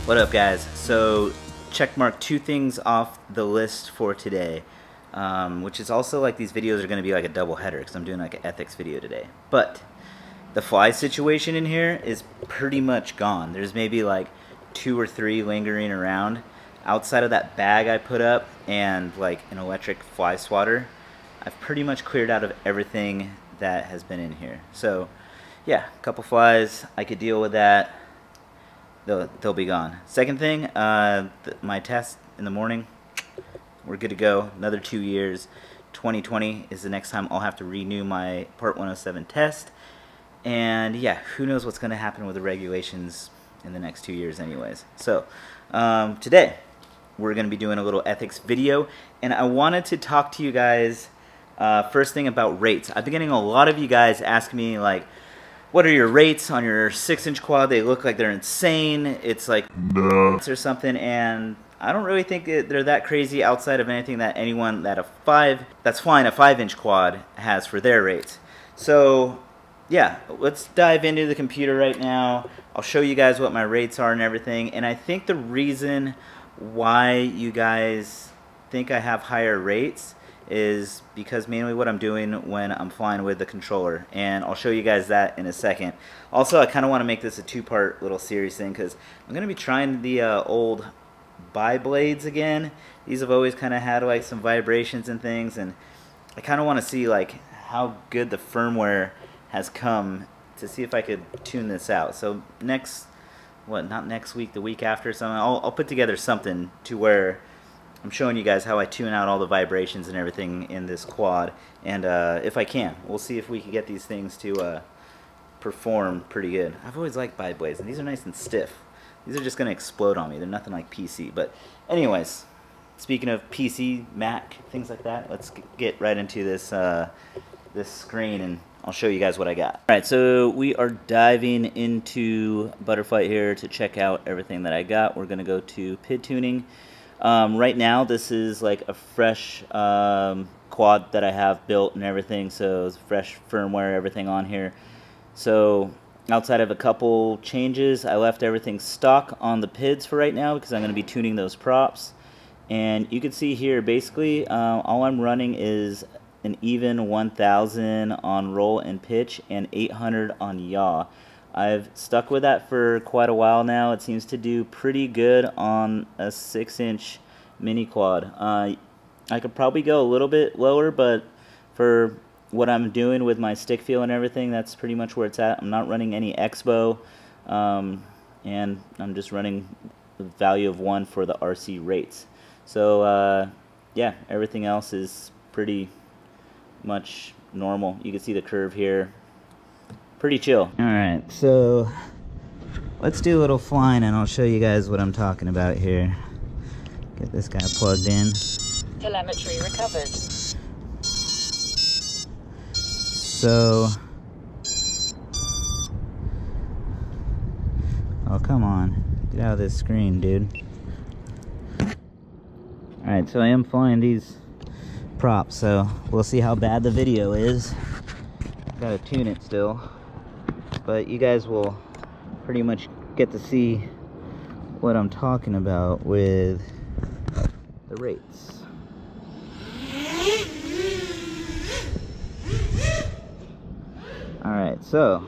What up, guys? So check mark 2 things off the list for today, which is also like these videos are going to be like a double header because I'm doing like an ETHiX video today. But the fly situation in here is pretty much gone. There's maybe like 2 or 3 lingering around. Outside of that bag I put up and like an electric fly swatter, I've pretty much cleared out of everything that has been in here. So yeah, a couple flies, I could deal with that. They'll be gone. Second thing, my test in the morning, we're good to go. Another 2 years. 2020 is the next time I'll have to renew my Part 107 test. And yeah, who knows what's going to happen with the regulations in the next 2 years anyways. So today we're going to be doing a little ETHiX video, and I wanted to talk to you guys first thing about rates. I've been getting a lot of you guys asking me like, what are your rates on your 6-inch quad? They look like they're insane. It's like or something, and I don't really think they're that crazy outside of anything that anyone that's flying a 5-inch quad has for their rates. So yeah, let's dive into the computer right now. I'll show you guys what my rates are and everything, and I think the reason why you guys think I have higher rates is because mainly what I'm doing when I'm flying with the controller, and I'll show you guys that in a second. Also, I kind of want to make this a 2-part little series thing because I'm going to be trying the old bi-blades again. These have always kind of had like some vibrations and things, and I kind of want to see like how good the firmware has come to see if I could tune this out. So not next week, the week after or something, I'll put together something to where I'm showing you guys how I tune out all the vibrations and everything in this quad, and if I can, we'll see if we can get these things to perform pretty good. I've always liked bi-blades, and these are nice and stiff. These are just going to explode on me. They're nothing like PC. But anyways, speaking of PC, Mac, things like that, let's get right into this this screen, and I'll show you guys what I got. Alright, so we are diving into Betaflight here to check out everything that I got. We're going to go to PID tuning. Right now this is like a fresh quad that I have built and everything, so it's fresh firmware, everything on here. So outside of a couple changes, I left everything stock on the PIDs for right now because I'm going to be tuning those props. And you can see here basically all I'm running is an even 1000 on roll and pitch and 800 on yaw. I've stuck with that for quite a while now. It seems to do pretty good on a 6-inch mini quad. I could probably go a little bit lower, but for what I'm doing with my stick feel and everything, that's pretty much where it's at. I'm not running any Expo, and I'm just running the value of 1 for the RC rates. So yeah, everything else is pretty much normal. You can see the curve here. Pretty chill. Alright, so let's do a little flying and I'll show you guys what I'm talking about here. Get this guy plugged in. Telemetry recovered. So, oh come on, get out of this screen, dude. Alright, so I am flying these props, so we'll see how bad the video is. Gotta tune it still. But you guys will pretty much get to see what I'm talking about with the rates. Alright, so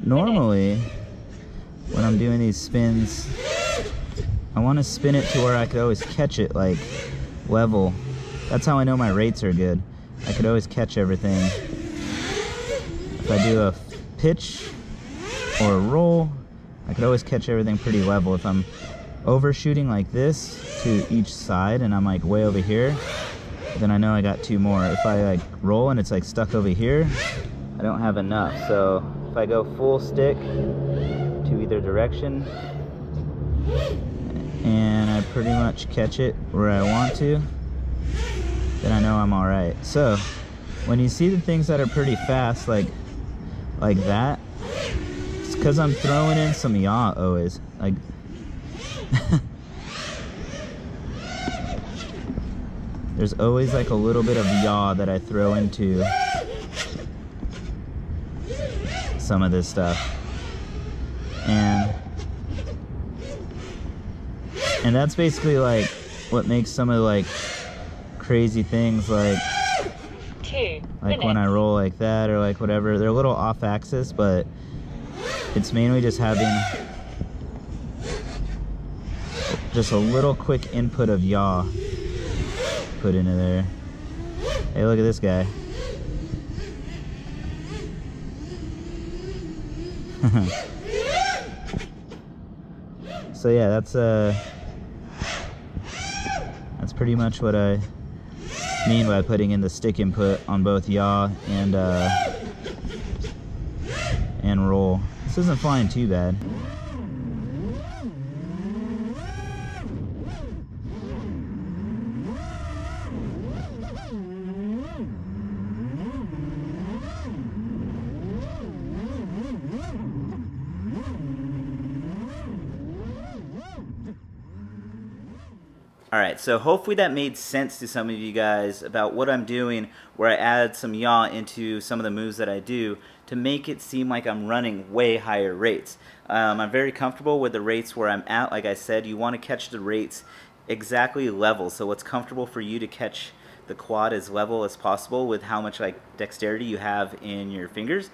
normally when I'm doing these spins, I want to spin it to where I could always catch it like level. That's how I know my rates are good. I could always catch everything. If I do a pitch or a roll, I could always catch everything pretty level. If I'm overshooting like this to each side and I'm like way over here, then I know I got 2 more. If I like roll and it's like stuck over here, I don't have enough. So if I go full stick to either direction and I pretty much catch it where I want to, then I know I'm alright. So when you see the things that are pretty fast like that, it's because I'm throwing in some yaw always. Like there's always like a little bit of yaw that I throw into some of this stuff. And And that's basically like what makes some of the like crazy things like when I roll like that or like whatever, they're a little off axis, but it's mainly just having just a little quick input of yaw put into there. Hey, look at this guy. So yeah, that's pretty much what I mean by putting in the stick input on both yaw and roll. This isn't flying too bad. Alright, so hopefully that made sense to some of you guys about what I'm doing, where I add some yaw into some of the moves that I do to make it seem like I'm running way higher rates. I'm very comfortable with the rates where I'm at. Like I said, you want to catch the rates exactly level, so what's comfortable for you to catch the quad as level as possible with how much like dexterity you have in your fingers.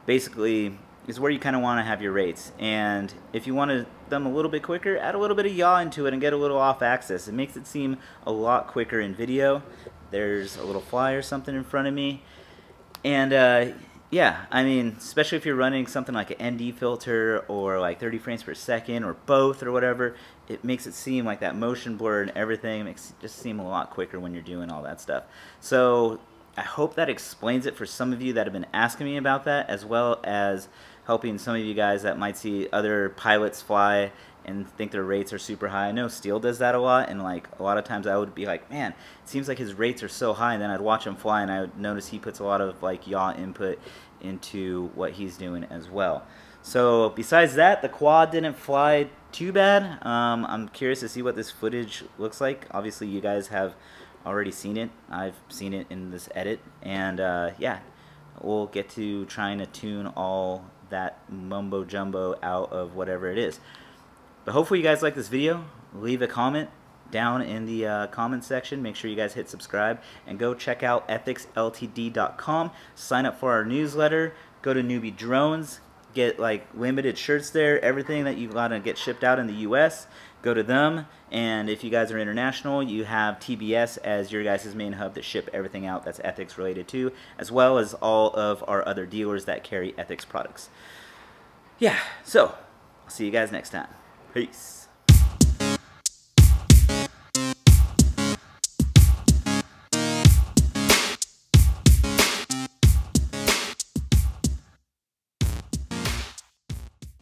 Basically is where you kind of want to have your rates, and if you want them a little bit quicker, add a little bit of yaw into it and get a little off axis. It makes it seem a lot quicker in video. There's a little fly or something in front of me, and yeah, I mean, especially if you're running something like an ND filter or like 30 frames per second or both or whatever, it makes it seem like that motion blur and everything makes it just seem a lot quicker when you're doing all that stuff. So I hope that explains it for some of you that have been asking me about that, as well as helping some of you guys that might see other pilots fly and think their rates are super high. I know Steele does that a lot, and like a lot of times I would be like, man, it seems like his rates are so high, and then I'd watch him fly and I would notice he puts a lot of like yaw input into what he's doing as well. So besides that, the quad didn't fly too bad. I'm curious to see what this footage looks like. Obviously you guys have already seen it. I've seen it in this edit, and yeah, we'll get to trying to tune all that mumbo jumbo out of whatever it is. But hopefully you guys like this video. Leave a comment down in the comment section. Make sure you guys hit subscribe and go check out ETHiXLTD.com. Sign up for our newsletter. Go to Newbie Drones. Get like limited shirts there. Everything that you gotta get shipped out in the US, go to them. And if you guys are international, you have TBS as your guys' main hub to ship everything out that's ETHiX related to, as well as all of our other dealers that carry ETHiX products. Yeah, so I'll see you guys next time. Peace.